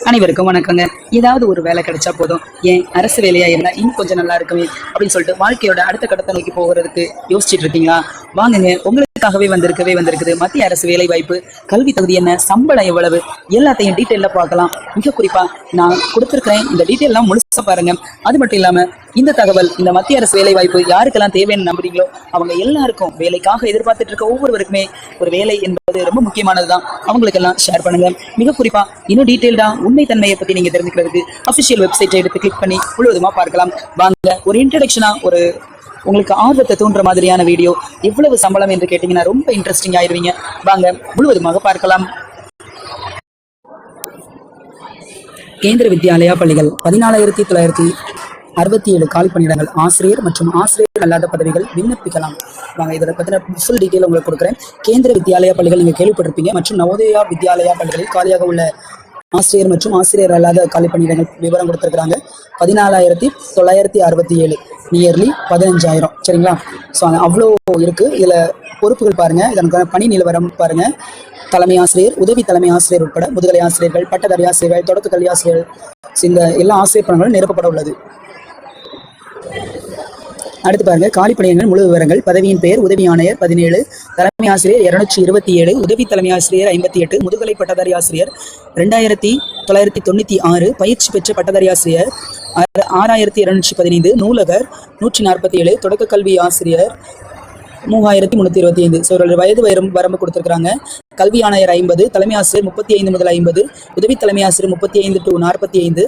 அனைவருக்கும் வணக்கங்க. ஏதாவது ஒரு வேலை கிடைச்சா போதும், ஏன் அரசு வேலையா இருந்தா இன்னும் கொஞ்சம் நல்லா இருக்குமே அப்படின்னு சொல்லிட்டு வாழ்க்கையோட அடுத்த கட்டத்தை நோக்கி போகிறதுக்கு யோசிச்சுட்டு இருக்கீங்களா? வாங்குங்க, உங்களுக்காகவே வந்திருக்குது மத்திய அரசு வேலை வாய்ப்பு. கல்வி தகுதி என்ன, சம்பளம் எவ்வளவு, எல்லாத்தையும் டீட்டெயில பார்க்கலாம். மிக குறிப்பா நான் கொடுத்திருக்கிறேன், இந்த டீட்டெயிலாம் முழுசா பாருங்க. அது மட்டும் இல்லாம இந்த தகவல், இந்த மத்திய அரசு வேலை வாய்ப்பு யாருக்கெல்லாம் தேவைன்னு நம்புறீங்களோ அவங்க எல்லாருக்கும், வேலைக்காக எதிர்பார்த்துட்டு இருக்க ஒவ்வொருவருக்குமே ஒரு வேலை என்பது ரொம்ப முக்கியமானதுதான். அவங்களுக்கெல்லாம் ஷேர் பண்ணுங்க. மிக குறிப்பா இன்னும் டீட்டெயில்டா உண்மை தன்மையை பத்தி நீங்க தெரிஞ்சுக்கிறதுக்கு அபிஷியல் வெப்சைட்டை எடுத்து கிளிக் பண்ணி முழுவதுமா பார்க்கலாம். வாங்க, ஒரு இன்ட்ரடக்ஷனா, ஒரு உங்களுக்கு ஆர்வத்தை தூண்டுற மாதிரியான வீடியோ. எவ்வளவு சம்பளம் என்று கேட்டீங்கன்னா ரொம்ப இன்ட்ரெஸ்டிங் ஆயிருவீங்க. வாங்க முழுவதுமாக பார்க்கலாம். கேந்திர வித்யாலயா பள்ளிகள் 14,967 காலி பணியிடங்கள். ஆசிரியர் மற்றும் ஆசிரியர் அல்லாத பதவிகள் விண்ணப்பிக்கலாம். வாங்க, இதை பற்றின ஃபுல் டீட்டெயில் உங்களுக்கு கொடுக்குறேன். கேந்திர வித்யாலயா பள்ளிகள் நீங்கள் கேள்விப்பட்டிருப்பீங்க. மற்றும் நவோதயா வித்யாலயா பள்ளிகளில் காலியாக உள்ள ஆசிரியர் மற்றும் ஆசிரியர் அல்லாத காலி பணியிடங்கள் விவரம் கொடுத்துருக்குறாங்க. 14,967, நியர்லி 15,000. சரிங்களா? ஸோ அவ்வளோ இருக்குது. இதில் பொறுப்புகள் பாருங்கள், இதற்கான பணி நிலவரம் பாருங்கள். தலைமை ஆசிரியர், உதவி தலைமை ஆசிரியர் உட்பட முதுகலை ஆசிரியர்கள், பட்டதாரி ஆசிரியர்கள், தொடக்க கல்வி ஆசிரியர்கள், இந்த எல்லா ஆசிரியர் பணிகளும் நிரப்பப்பட உள்ளது. அடுத்து பாருங்க, காலி பணியிடங்கள் முழு விவரங்கள். பதவியின் பெயர் உதவி ஆணையர் 17, தலைமை ஆசிரியர் 227, உதவி தலைமை ஆசிரியர் 58, முதுகலை பட்டதாரி ஆசிரியர் 2,996, பயிற்சி பெற்ற பட்டதாரி ஆசிரியர் 6,215, நூலகர் 147, தொடக்க கல்வி ஆசிரியர் 3,325. ஸோ வயது வரம்பு கொடுத்துருக்காங்க. கல்வி ஆணையர் 50, தலைமை ஆசிரியர் 35 முதல் 50, உதவி தலைமை ஆசிரியர் 35 to 45.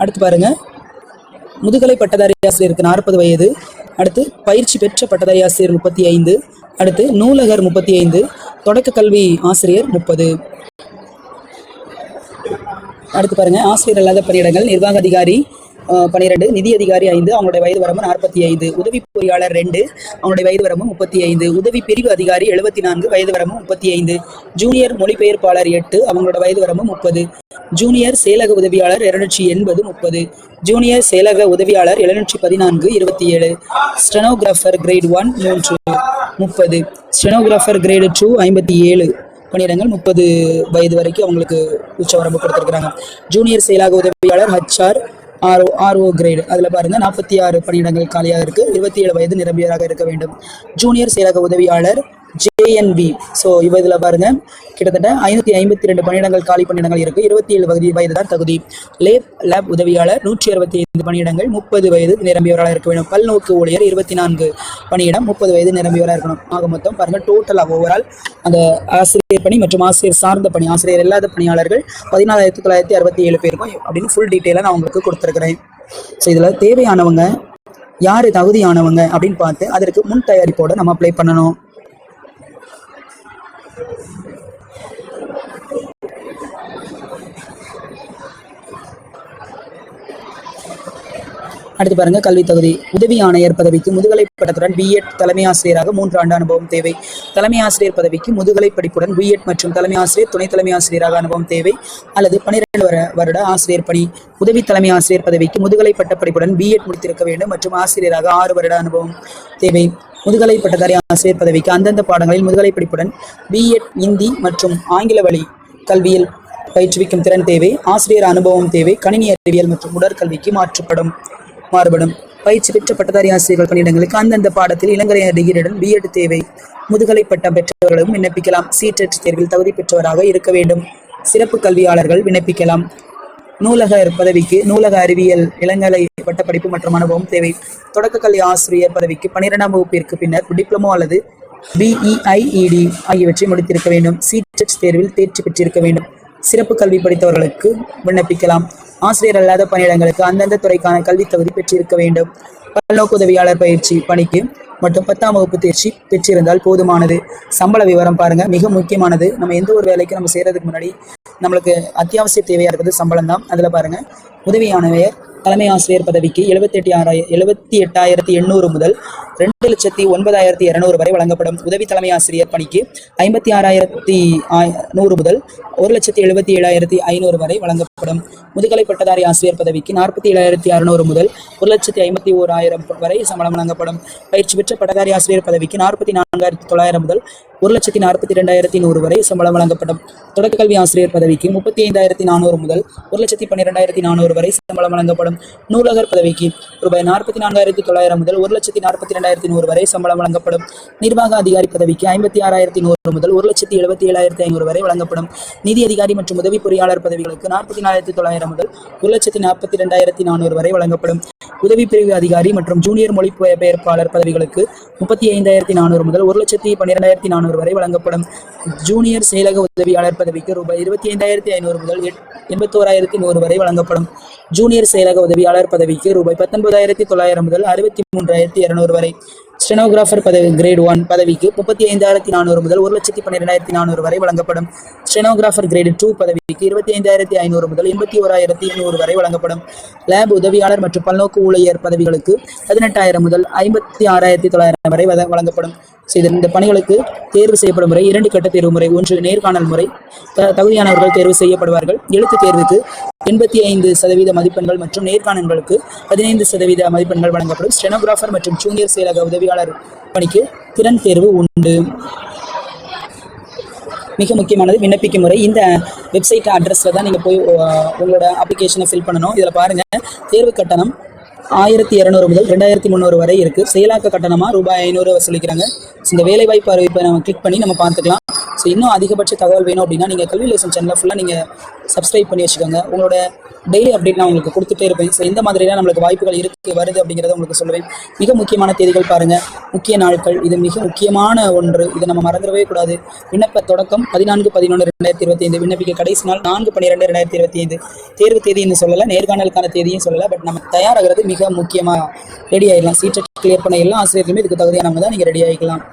அடுத்து பாருங்க, முதுகலை பட்டதாரி ஆசிரியருக்கு 40 வயது. அடுத்து பயிற்சி பெற்ற பட்டதாரி ஆசிரியர் 35. அடுத்து நூலகர் 35, தொடக்க கல்வி ஆசிரியர் 30. அடுத்து பாருங்க, ஆசிரியர் அல்லாத பணியிடங்கள். நிர்வாக அதிகாரி 12, நிதி அதிகாரி 5, அவங்களுடைய வயது வரம்பு 45, உதவி பொறியாளர் 2, அவங்களுடைய வயது வரம்பு 35, உதவி பிரிவு அதிகாரி 74, வயது வரம்பு 35, ஜூனியர் மொழிபெயர்ப்பாளர் 8, அவங்களோட வயது வரம்பு 30, ஜூனியர் செயலக உதவியாளர் 280, 30, ஜூனியர் செயலக உதவியாளர் 714, 27, ஸ்டெனோகிராஃபர் கிரேட் 1 3, 30, ஸ்டெனோகிராஃபர் கிரேடு 2 57 பணியிடங்கள். 30 வயது வரைக்கும் அவங்களுக்கு உச்ச வரம்பு கொடுத்துருக்குறாங்க. ஜூனியர் செயலக உதவியாளர் HR RO கிரேடு, அதில் பாருங்க 46 பணியிடங்கள் காலியாக இருக்கு. 27 வயது நிரம்பியவராக இருக்க வேண்டும். ஜூனியர் செயலக உதவியாளர் JNB, ஸோ இதில் பாருங்க கிட்டத்தட்ட 552 பணியிடங்கள் காலி பணியிடங்கள் இருக்கு. 27 வயது தான் தகுதி. லேப் உதவியாளர் 165 பணியிடங்கள், 30 வயது நிரம்பியவராக இருக்க வேண்டும். பல்நோக்கு ஊழியர் 24 பணியிடம், 30 வயது நிரம்பியவராக இருக்கணும். ஆக மொத்தம் பாருங்க, டோட்டலாக ஓவரால் அந்த ஆசிரியர் பணி மற்றும் ஆசிரியர் சார்ந்த பணி, ஆசிரியர் இல்லாத பணியாளர்கள் 14,967 பேருக்கும் அப்படின்னு ஃபுல் டீட்டெயிலாக நான் உங்களுக்கு கொடுத்துருக்குறேன். ஸோ இதில் தேவையானவங்க யார், தகுதியானவங்க அப்படின்னு பார்த்து அதற்கு முன் தயாரிப்போடு நம்ம அப்ளை பண்ணணும். அடுத்து பாருங்க, கல்வி தகுதி. உதவி ஆணையர் பதவிக்கு முதுகலை பட்டத்துடன் B.Ed, தலைமை ஆசிரியராக 3 ஆண்டு அனுபவம் தேவை. தலைமை ஆசிரியர் பதவிக்கு முதுகலை படிப்புடன் B.Ed மற்றும் தலைமை ஆசிரியர், துணை தலைமை ஆசிரியராக அனுபவம் தேவை, அல்லது 12 வருட ஆசிரியர் பணி. உதவி தலைமை ஆசிரியர் பதவிக்கு முதுகலை பட்ட படிப்புடன் B.Ed முடித்திருக்க வேண்டும் மற்றும் ஆசிரியராக 6 வருட அனுபவம் தேவை. முதுகலை பட்டதாரி ஆசிரியர் பதவிக்கு அந்தந்த பாடங்களில் முதுகலை படிப்புடன் B.Ed, இந்தி மற்றும் ஆங்கில வழி கல்வியில் பயிற்றுவிக்கும் திறன் தேவை. ஆசிரியர் அனுபவம் தேவை. கணினி அறிவியல் மற்றும் உடற்கல்விக்கு மாறுபடும். பயிற்சி பெற்ற பட்டதாரி ஆசிரியர்கள் பணியிடங்களுக்கு அந்தந்த பாடத்தில் இளங்கலை டிகிரியுடன் B.Ed தேவை. முதுகலை பட்டம் பெற்றவர்களும் விண்ணப்பிக்கலாம். CTET தேர்வில் தகுதி பெற்றவராக இருக்க வேண்டும். சிறப்பு கல்வியாளர்கள் விண்ணப்பிக்கலாம். நூலகர் பதவிக்கு நூலக அறிவியல் இளங்கலை பட்டப்படிப்பு மற்றும் அனுபவம் தேவை. தொடக்க கல்வி ஆசிரியர் பதவிக்கு 12ஆம் வகுப்பிற்கு பின்னர் டிப்ளமோ அல்லது BEIED ஆகியவற்றை முடித்திருக்க வேண்டும். CTET தேர்வில் தேர்ச்சி பெற்றிருக்க வேண்டும். சிறப்பு கல்வி படித்தவர்களுக்கு விண்ணப்பிக்கலாம். ஆசிரியர் அல்லாத பணியிடங்களுக்கு அந்தந்த துறைக்கான கல்வி தகுதி பெற்றிருக்க வேண்டும். பல்நோக்கு உதவியாளர் பயிற்சி பணிக்கு மற்றும் 10ஆம் வகுப்பு தேர்ச்சி பெற்றிருந்தால் போதுமானது. சம்பள விவரம் பாருங்க, மிக முக்கியமானது. நம்ம எந்த ஒரு வேலைக்கு நம்ம செய்யறதுக்கு முன்னாடி நம்மளுக்கு அத்தியாவசிய தேவையா இருக்கிறது சம்பளம் தான். அதில் பாருங்க, உதவி ஆணையர் தலைமை ஆசிரியர் பதவிக்கு 78,800 முதல் 2,09,200 வரை வழங்கப்படும். உதவி தலைமை ஆசிரியர் பணிக்கு 56,100 முதல் 1,77,500 வரை வழங்கப்படும். முதுகலை பட்டதாரி ஆசிரியர் பதவிக்கு 47,600 முதல் 1,51,000 வரை சம்பளம் வழங்கப்படும். பயிற்சி பெற்ற பட்டதாரி ஆசிரியர் பதவிக்கு 44,900 முதல் 1,42,100 வரை சம்பளம் வழங்கப்படும். தொடக்க கல்வி ஆசிரியர் பதவிக்கு 35,400 முதல் 1,12,400 வரை சம்பளம் வழங்கப்படும். நூலகர் பதவிக்கு ரூபாய் 44,900 முதல் 1,42,100 வரை சம்பளம் வழங்கப்படும். நிர்வாக அதிகாரி பதவிக்கு 56,100 முதல் 1,77,500 வரை வழங்கப்படும். நிதி அதிகாரி மற்றும் உதவி பொறியாளர் பதவிகளுக்கு 44,900 முதல் 1,42,400 வரை வழங்கப்படும். உதவி பிரிவு அதிகாரி மற்றும் ஜூனியர் மொழிபெயர்ப்பாளர் பதவிகளுக்கு 35,400 முதல் 1,12,400 வரை வழங்கப்படும். ஜூனியர் செயலக உதவியாளர் பதவிக்கு ரூபாய் 25,500 முதல் 81,100 வரை வழங்கப்படும். ஜூனியர் செயலக உதவியாளர் பதவிக்கு ரூபாய் 19,900 முதல் 63,200 வரை. ஸ்டெனோகிராஃபர் பதவி கிரேட் 1 பதவிக்கு 35,400 முதல் 1,12,400 வரை வழங்கப்படும். ஸ்டெனோகிராஃபர் கிரேட் 2 பதவிக்கு 25,500 முதல் 81,200 வரை வழங்கப்படும். லேப் உதவியாளர் மற்றும் பல்நோக்கு ஊழியர் பதவிகளுக்கு 18,000 முதல் 56,900 வரை வழங்கப்படும். இந்த பணிகளுக்கு தேர்வு செய்யப்படும் முறை 2 கட்ட தேர்வு முறை. 1 நேர்காணல் முறை. தகுதியானவர்கள் தேர்வு செய்யப்படுவார்கள். எழுத்து தேர்வுக்கு 85% மதிப்பெண்கள் மற்றும் நேர்காணல்களுக்கு 15% மதிப்பெண்கள் வழங்கப்படும். ஸ்டெனோகிராஃபர் மற்றும் ஜூனியர் செயலக உதவியாளர் பணிக்கு திறன் தேர்வு உண்டு. மிக முக்கியமானது விண்ணப்பிக்கும் முறை. இந்த வெப்சைட் அட்ரஸில் தான் நீங்கள் போய் உங்களோட அப்ளிகேஷனை ஃபில் பண்ணணும். இதில் பாருங்கள், தேர்வு கட்டணம் 1,200 முதல் 2,300 வரை இருக்குது. செயலாக்க கட்டணமாக ரூபாய் 500 வசூலிக்கிறாங்க. இந்த வேலைவாய்ப்பு அறிவிப்பை நம்ம கிளிக் பண்ணி நம்ம பார்த்துக்கலாம். இன்னும் அதிகபட்ச தகவல் வேணும் அப்படின்னா நீங்கள் கல்வி லெசன் சேனலை ஃபுல்லாக நீங்கள் சப்ஸ்கிரைப் பண்ணி வச்சுக்கோங்க. உங்களோட டெய்லி அப்டேட் நான் உங்களுக்கு கொடுத்துட்டே இருப்பேன். எந்த மாதிரிலாம் நம்மளுக்கு வாய்ப்புகள் வருது அப்படிங்கிறத உங்களுக்கு சொல்லுவேன். மிக முக்கியமான தேதிகள் பாருங்கள், முக்கிய நாட்கள். இது மிக முக்கியமான ஒன்று. இதை நம்ம மறந்துடவே கூடாது. விண்ணப்ப தொடக்கம் 14/11/2025. விண்ணப்பிக்க கடைசி நாள் 4/12/2025. தேர்வு தேதின்னு சொல்லலை, நேர்காணலுக்கான தேதியும் சொல்லலை. பட் நம்ம தயாராகிறது மிக முக்கியமாக ரெடி ஆகிடலாம். சீட்டை கிளியர் பண்ண எல்லா ஆசிரியர்களுமே இதுக்கு தகுதியானவங்க தான். நீங்கள் ரெடி ஆகிக்கலாம்.